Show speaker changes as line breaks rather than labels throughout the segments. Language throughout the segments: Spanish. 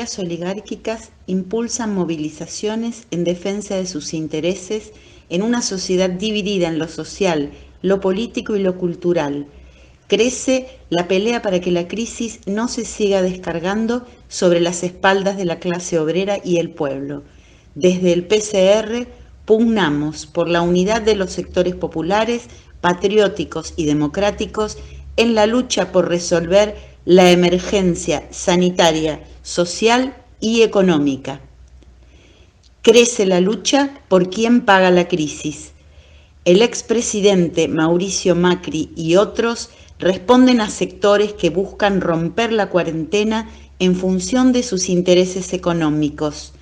familias oligárquicas impulsan movilizaciones en defensa de sus intereses en una sociedad dividida en lo social, lo político y lo cultural. Crece la pelea para que la crisis no se siga descargando sobre las espaldas de la clase obrera y el pueblo. Desde el PCR pugnamos por la unidad de los sectores populares, patrióticos y democráticos en la lucha por resolver la emergencia sanitaria, social y económica. Crece la lucha por quién paga la crisis. El expresidente Mauricio Macri y otros responden a sectores que buscan romper la cuarentena en función de sus intereses económicos.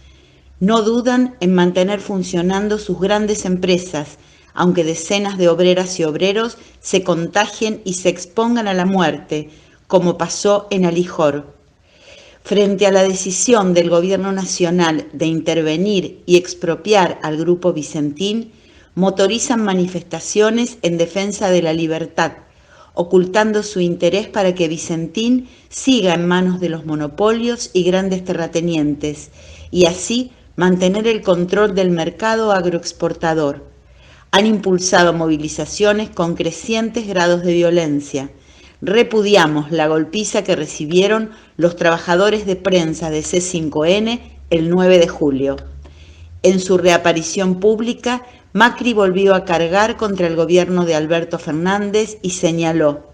No dudan en mantener funcionando sus grandes empresas, aunque decenas de obreras y obreros se contagien y se expongan a la muerte, como pasó en Alijor. Frente a la decisión del Gobierno Nacional de intervenir y expropiar al Grupo Vicentín, motorizan manifestaciones en defensa de la libertad, ocultando su interés para que Vicentín siga en manos de los monopolios y grandes terratenientes, y así mantener el control del mercado agroexportador. Han impulsado movilizaciones con crecientes grados de violencia. Repudiamos la golpiza que recibieron los trabajadores de prensa de C5N el 9 de julio. En su reaparición pública, Macri volvió a cargar contra el gobierno de Alberto Fernández y señaló: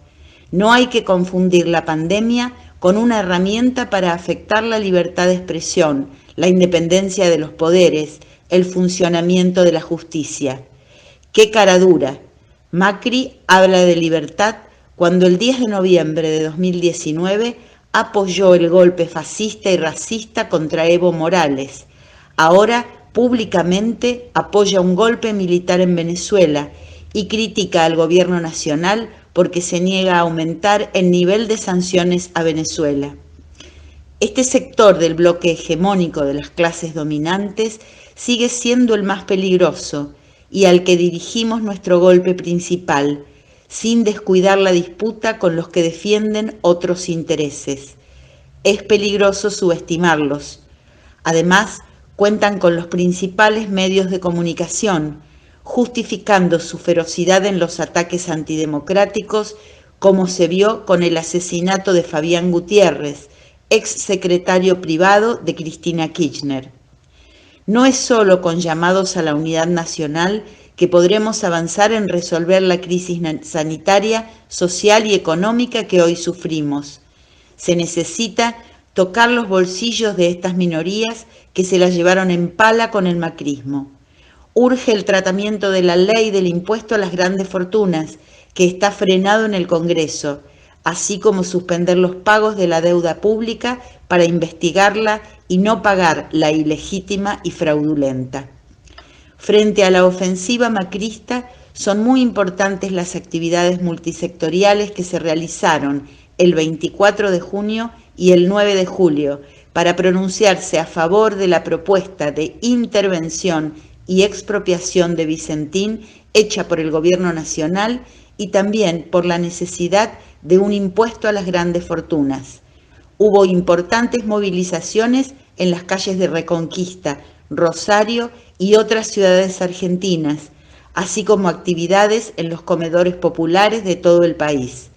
no hay que confundir la pandemia con una herramienta para afectar la libertad de expresión, la independencia de los poderes, el funcionamiento de la justicia. ¡Qué cara dura! Macri habla de libertad cuando el 10 de noviembre de 2019 apoyó el golpe fascista y racista contra Evo Morales. Ahora públicamente apoya un golpe militar en Venezuela y critica al gobierno nacional porque se niega a aumentar el nivel de sanciones a Venezuela. Este sector del bloque hegemónico de las clases dominantes sigue siendo el más peligroso y al que dirigimos nuestro golpe principal, sin descuidar la disputa con los que defienden otros intereses. Es peligroso subestimarlos. Además, cuentan con los principales medios de comunicación, justificando su ferocidad en los ataques antidemocráticos, como se vio con el asesinato de Fabián Gutiérrez, ex secretario privado de Cristina Kirchner. No es solo con llamados a la unidad nacional que podremos avanzar en resolver la crisis sanitaria, social y económica que hoy sufrimos. Se necesita tocar los bolsillos de estas minorías que se las llevaron en pala con el macrismo. Urge el tratamiento de la ley del impuesto a las grandes fortunas, que está frenado en el Congreso, así como suspender los pagos de la deuda pública para investigarla y no pagar la ilegítima y fraudulenta. Frente a la ofensiva macrista, son muy importantes las actividades multisectoriales que se realizaron el 24 de junio y el 9 de julio para pronunciarse a favor de la propuesta de intervención y expropiación de Vicentín hecha por el Gobierno Nacional y también por la necesidad de un impuesto a las grandes fortunas. Hubo importantes movilizaciones en las calles de Reconquista, Rosario y otras ciudades argentinas, así como actividades en los comedores populares de todo el país.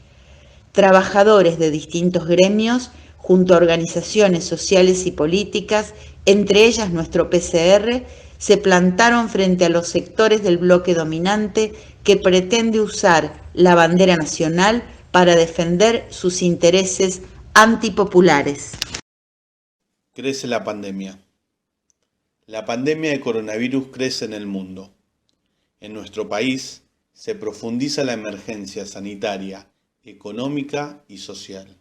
Trabajadores de distintos gremios, junto a organizaciones sociales y políticas, entre ellas nuestro PCR, se plantaron frente a los sectores del bloque dominante que pretende usar la bandera nacional para defender sus intereses antipopulares.
Crece la pandemia. La pandemia de coronavirus crece en el mundo. En nuestro país se profundiza la emergencia sanitaria, económica y social.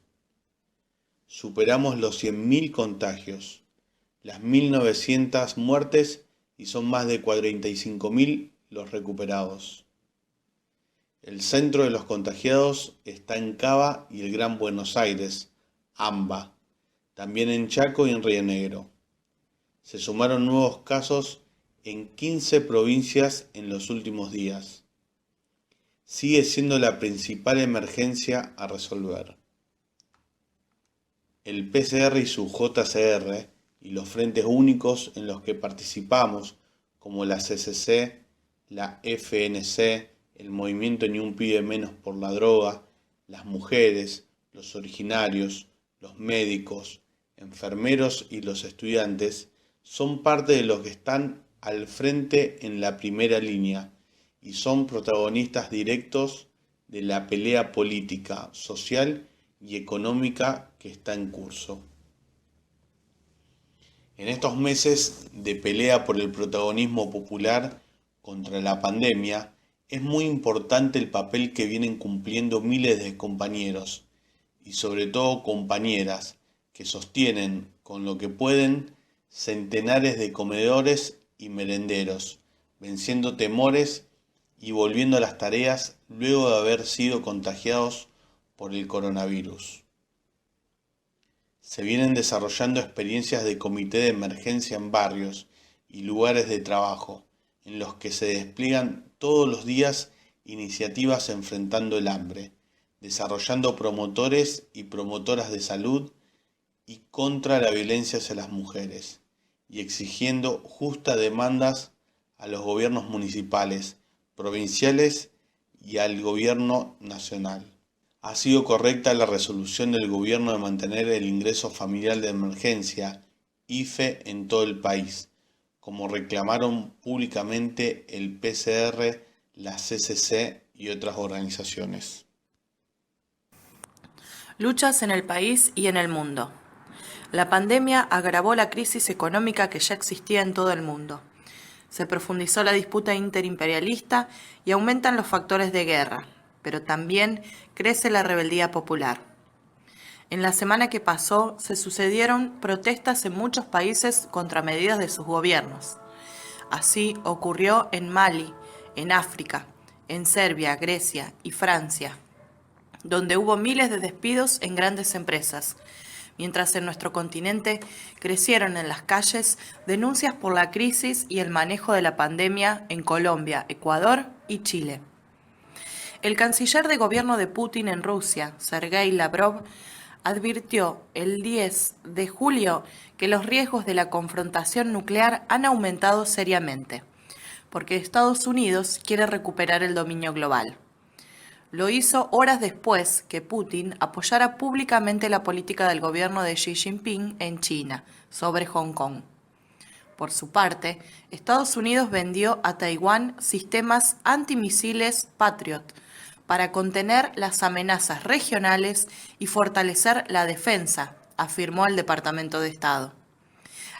Superamos los 100.000 contagios, las 1.900 muertes y son más de 45.000 los recuperados. El centro de los contagiados está en Cava y el Gran Buenos Aires, AMBA, también en Chaco y en Río Negro. Se sumaron nuevos casos en 15 provincias en los últimos días. Sigue siendo la principal emergencia a resolver. El PCR y su JCR y los frentes únicos en los que participamos, como la CCC, la FNC, el movimiento Ni un pibe menos por la droga, las mujeres, los originarios, los médicos, enfermeros y los estudiantes, son parte de los que están al frente en la primera línea y son protagonistas directos de la pelea política, social y económica que está en curso. En estos meses de pelea por el protagonismo popular contra la pandemia, es muy importante el papel que vienen cumpliendo miles de compañeros y sobre todo compañeras que sostienen con lo que pueden centenares de comedores y merenderos, venciendo temores y volviendo a las tareas luego de haber sido contagiados por el coronavirus. Se vienen desarrollando experiencias de comité de emergencia en barrios y lugares de trabajo, en los que se despliegan todos los días iniciativas enfrentando el hambre, desarrollando promotores y promotoras de salud y contra la violencia hacia las mujeres, y exigiendo justas demandas a los gobiernos municipales, provinciales y al gobierno nacional. Ha sido correcta la resolución del gobierno de mantener el ingreso familiar de emergencia, IFE, en todo el país, como reclamaron públicamente el PCR, la CCC y otras organizaciones.
Luchas en el país y en el mundo. La pandemia agravó la crisis económica que ya existía en todo el mundo. Se profundizó la disputa interimperialista y aumentan los factores de guerra, pero también crece la rebeldía popular. En la semana que pasó se sucedieron protestas en muchos países contra medidas de sus gobiernos. Así ocurrió en Mali, en África, en Serbia, Grecia y Francia, donde hubo miles de despidos en grandes empresas, mientras en nuestro continente crecieron en las calles denuncias por la crisis y el manejo de la pandemia en Colombia, Ecuador y Chile. El canciller de gobierno de Putin en Rusia, Sergei Lavrov, advirtió el 10 de julio que los riesgos de la confrontación nuclear han aumentado seriamente, porque Estados Unidos quiere recuperar el dominio global. Lo hizo horas después que Putin apoyara públicamente la política del gobierno de Xi Jinping en China sobre Hong Kong. Por su parte, Estados Unidos vendió a Taiwán sistemas antimisiles Patriot para contener las amenazas regionales y fortalecer la defensa, afirmó el Departamento de Estado.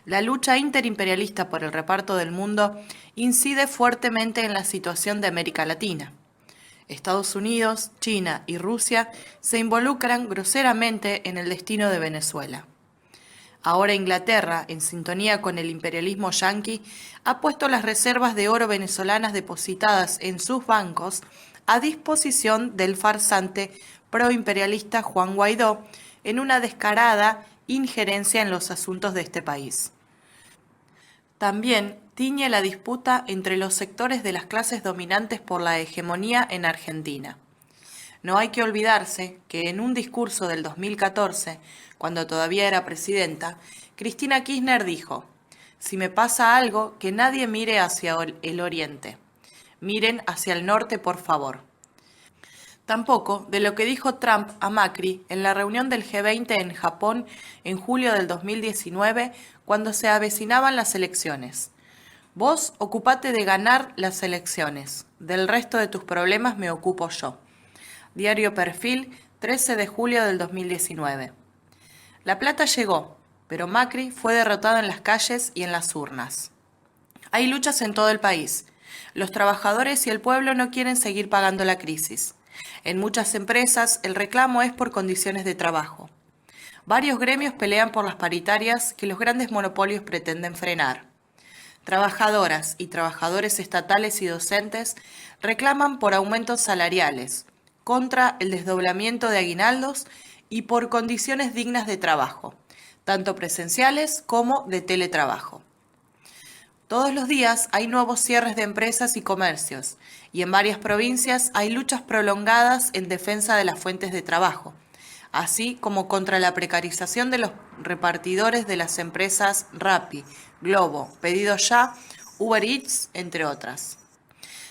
La lucha interimperialista por el reparto del mundo incide fuertemente en la situación de América Latina. Estados Unidos, China y Rusia se involucran groseramente en el destino de Venezuela. Ahora Inglaterra, en sintonía con el imperialismo yanqui, ha puesto las reservas de oro venezolanas depositadas en sus bancos a disposición del farsante proimperialista Juan Guaidó en una descarada injerencia en los asuntos de este país. También tiñe la disputa entre los sectores de las clases dominantes por la hegemonía en Argentina. No hay que olvidarse que en un discurso del 2014, cuando todavía era presidenta, Cristina Kirchner dijo: «Si me pasa algo, que nadie mire hacia el oriente. Miren hacia el norte, por favor». Tampoco de lo que dijo Trump a Macri en la reunión del G20 en Japón en julio del 2019, cuando se avecinaban las elecciones. «Vos ocupate de ganar las elecciones, del resto de tus problemas me ocupo yo». Diario Perfil, 13 de julio del 2019. La plata llegó, pero Macri fue derrotado en las calles y en las urnas. Hay luchas en todo el país. Los trabajadores y el pueblo no quieren seguir pagando la crisis. En muchas empresas el reclamo es por condiciones de trabajo. Varios gremios pelean por las paritarias que los grandes monopolios pretenden frenar. Trabajadoras y trabajadores estatales y docentes reclaman por aumentos salariales, contra el desdoblamiento de aguinaldos y por condiciones dignas de trabajo, tanto presenciales como de teletrabajo. Todos los días hay nuevos cierres de empresas y comercios, y en varias provincias hay luchas prolongadas en defensa de las fuentes de trabajo, así como contra la precarización de los repartidores de las empresas Rappi, Globo, Pedido Ya, Uber Eats, entre otras.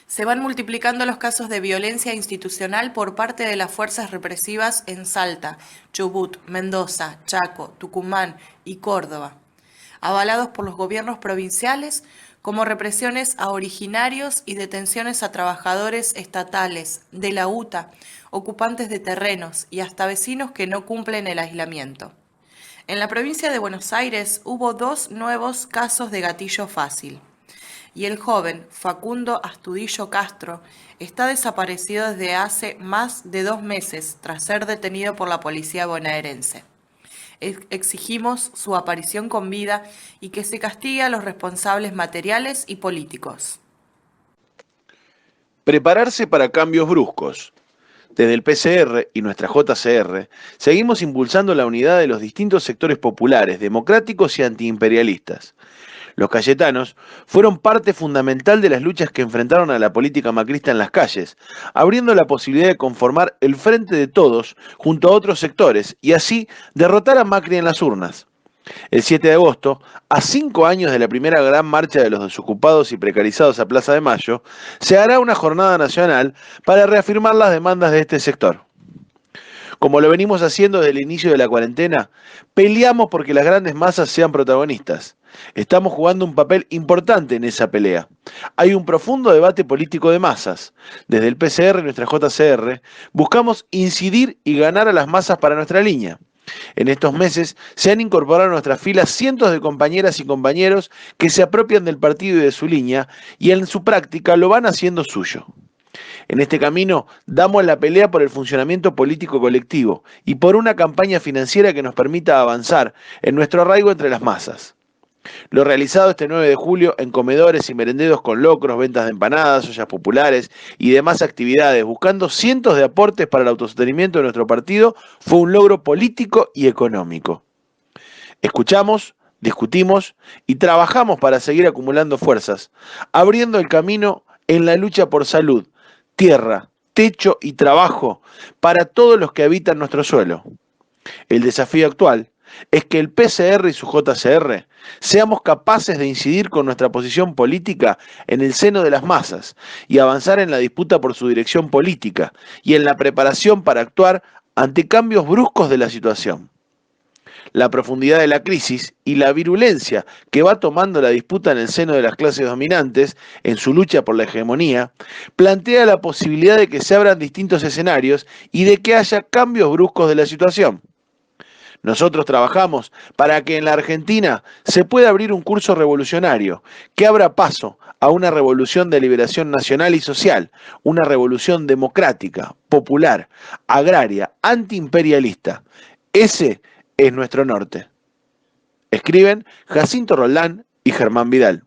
Se van multiplicando los casos de violencia institucional por parte de las fuerzas represivas en Salta, Chubut, Mendoza, Chaco, Tucumán y Córdoba, avalados por los gobiernos provinciales como represiones a originarios y detenciones a trabajadores estatales, de la UTA, ocupantes de terrenos y hasta vecinos que no cumplen el aislamiento. En la provincia de Buenos Aires hubo 2 nuevos casos de gatillo fácil. Y el joven Facundo Astudillo Castro está desaparecido desde hace más de 2 meses tras ser detenido por la policía bonaerense. Exigimos su aparición con vida y que se castigue a los responsables materiales y políticos.
Prepararse para cambios bruscos. Desde el PCR y nuestra JCR, seguimos impulsando la unidad de los distintos sectores populares, democráticos y antiimperialistas. Los cayetanos fueron parte fundamental de las luchas que enfrentaron a la política macrista en las calles, abriendo la posibilidad de conformar el Frente de Todos junto a otros sectores y así derrotar a Macri en las urnas. El 7 de agosto, a 5 años de la primera gran marcha de los desocupados y precarizados a Plaza de Mayo, se hará una jornada nacional para reafirmar las demandas de este sector. Como lo venimos haciendo desde el inicio de la cuarentena, peleamos porque las grandes masas sean protagonistas. Estamos jugando un papel importante en esa pelea. Hay un profundo debate político de masas. Desde el PCR y nuestra JCR buscamos incidir y ganar a las masas para nuestra línea. En estos meses se han incorporado a nuestras filas cientos de compañeras y compañeros que se apropian del partido y de su línea y en su práctica lo van haciendo suyo. En este camino damos la pelea por el funcionamiento político colectivo y por una campaña financiera que nos permita avanzar en nuestro arraigo entre las masas. Lo realizado este 9 de julio en comedores y merenderos con locros, ventas de empanadas, ollas populares y demás actividades, buscando cientos de aportes para el autosostenimiento de nuestro partido, fue un logro político y económico. Escuchamos, discutimos y trabajamos para seguir acumulando fuerzas, abriendo el camino en la lucha por salud, tierra, techo y trabajo para todos los que habitan nuestro suelo. El desafío actual es que el PCR y su JCR seamos capaces de incidir con nuestra posición política en el seno de las masas y avanzar en la disputa por su dirección política y en la preparación para actuar ante cambios bruscos de la situación. La profundidad de la crisis y la virulencia que va tomando la disputa en el seno de las clases dominantes en su lucha por la hegemonía, plantea la posibilidad de que se abran distintos escenarios y de que haya cambios bruscos de la situación. Nosotros trabajamos para que en la Argentina se pueda abrir un curso revolucionario que abra paso a una revolución de liberación nacional y social, una revolución democrática, popular, agraria, antiimperialista. Ese es nuestro norte. Escriben Jacinto Roldán y Germán Vidal.